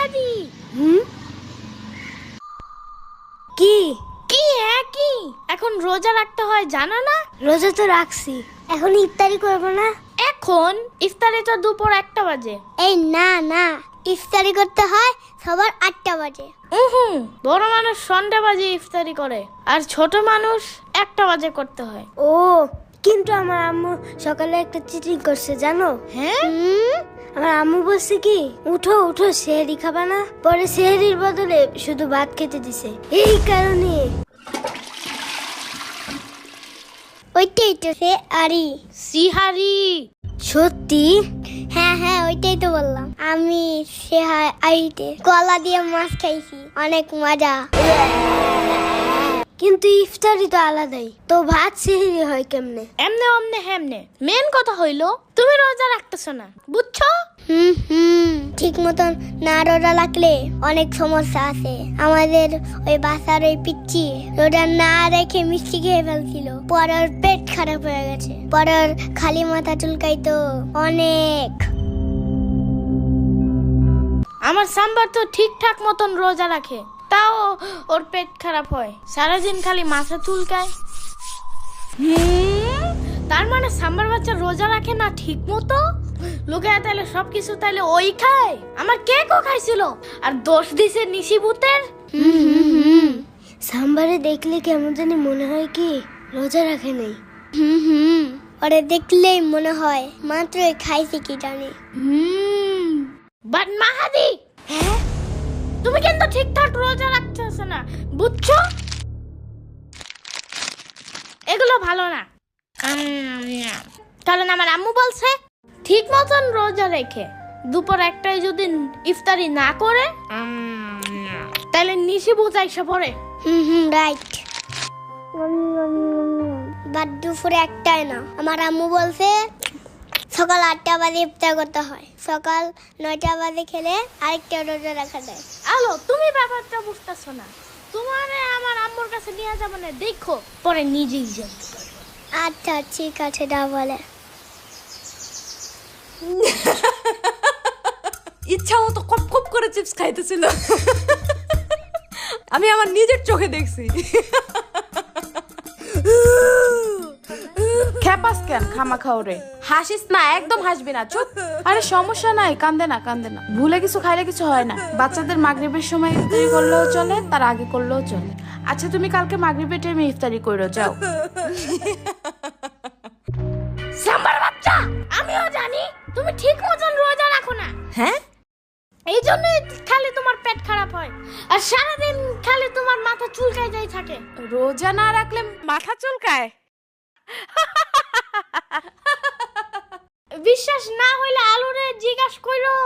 মাহাদি। কি কি কি এখন রোজা রাখতে হয় জানো না? রোজা তো রাখছি, এখন ইফতারি করবো না? এখন ইফতারি তো দুপুর 1টা বাজে। এই না না, ইফতারি করতে হয় সবার 8টা বাজে। বড় মানুষ সন্ধ্যা বাজে ইফতারি করে, আর ছোট মানুষ 1টা বাজে করতে হয়। ও, কিন্তু আমার আম্মু সকালে একটা চিটিং করছে জানো? হ্যাঁ, আমার আম্মু বলছে কি, উঠো উঠো সেহরি খাবা না, পরে সেহরির বদলে শুধু ভাত খেতে দিছে। এই কারণে ওইটাই তো সে আরি সিহারি। সত্যি? হ্যাঁ হ্যাঁ, ওইটাই তো বললাম আমি। আরিতে কলা দিয়ে মাছ খাইছি, অনেক মজা। কিন্তু ইফতারি তো আলাদাই, তো ভাত সেহরি হয় কেমনে? এমনে অমনে হেমনে। মেন কথা হইলো তুমি রোজা রাখতেছো না, বুঝছো? ঠিক মতন না রোজা রাখলে অনেক সমস্যা আছে। আমাদের ওই বাসার ওই পিচ্চি রোজা না রেখে মিষ্টি খেয়ে ফেলছিল, পরে ওর পেট খারাপ হয়ে গেছে, পরে ওর খালি মাথা চুলকাইতো অনেক। আমার সাম্বার তো ঠিকঠাক মতন রোজা রাখে, তাও ওর পেট খারাপ হয়, সারাদিন খালি মাথা চুলকায়। তার মানে সাম্বার বাচ্চা রোজা রাখে না ঠিক মতো? লোকে তাইলে সবকিছু তাইলে ওই খায়। আমার কেকও খাইছিল, আর দোষ দিছে নিশিভূতের। সাম্বারে দেখলে কেমন জানি মনে হয় কি রোজা রাখে নাই। ওরে দেখলেই মনে হয় মাত্রই খাইছে কি জানি। বাট মাহাদি, হ্যাঁ তুমি কিন্তু ঠিকঠাক রোজা রাখতেছ না, বুঝছো? এগুলো ভালো না। কারণ আমার আম্মু বলছে ঠিক মতন রোজা রেখে দুপুর 1টায় যদি ইফতারি না করে তাহলে নিশিভূত আইসা পড়ে। রাইট। বাট দুপুরে 1টায় না, আমার আম্মু বলছে সকাল 8টা বাজে ইফতার করতে হয়, সকাল 9টা বাজে খেলে আরেকটা রোজা রাখা যায়। আলো তুমি ব্যাপারটা বুঝতেছো না। তোমারে আমার আম্মুর কাছে নিয়ে যাবো না, দেখো পরে নিজেই জানতে পারবে। আচ্ছা ঠিক আছে, দা বলে। ইচ্ছা মতো কপ কপ করে চিপস খাইতেছিল, আমি আমার নিজের চোখে দেখছি। খেপাস কেন খামা খাওরে? হাসিস না, একদম হাসবি না, চুপ। আরে সমস্যা নাই, কান্দে না কান্দে না, ভুলে কিছু খাইলে কিছু হয় না। বাচ্চাদের মাগরিবের সময় ইফতারি করলেও চলে, তার আগে করলেও চলে। আচ্ছা তুমি কালকে মাগরিবের টাইমে ইফতারি কইরো যাও। সাম্বার বাচ্চা, আমিও জানি তুমি ঠিক মতন রোজা রাখো না। হ্যাঁ, এই জন্যই খালি তোমার পেট খারাপ হয়, আর সারাদিন খালি তোমার মাথা চুলকায় যাই থাকে। রোজা না রাখলে মাথা চুলকায়? বিশ্বাস না হইলে আলুরে জিজ্ঞাসা কইরো।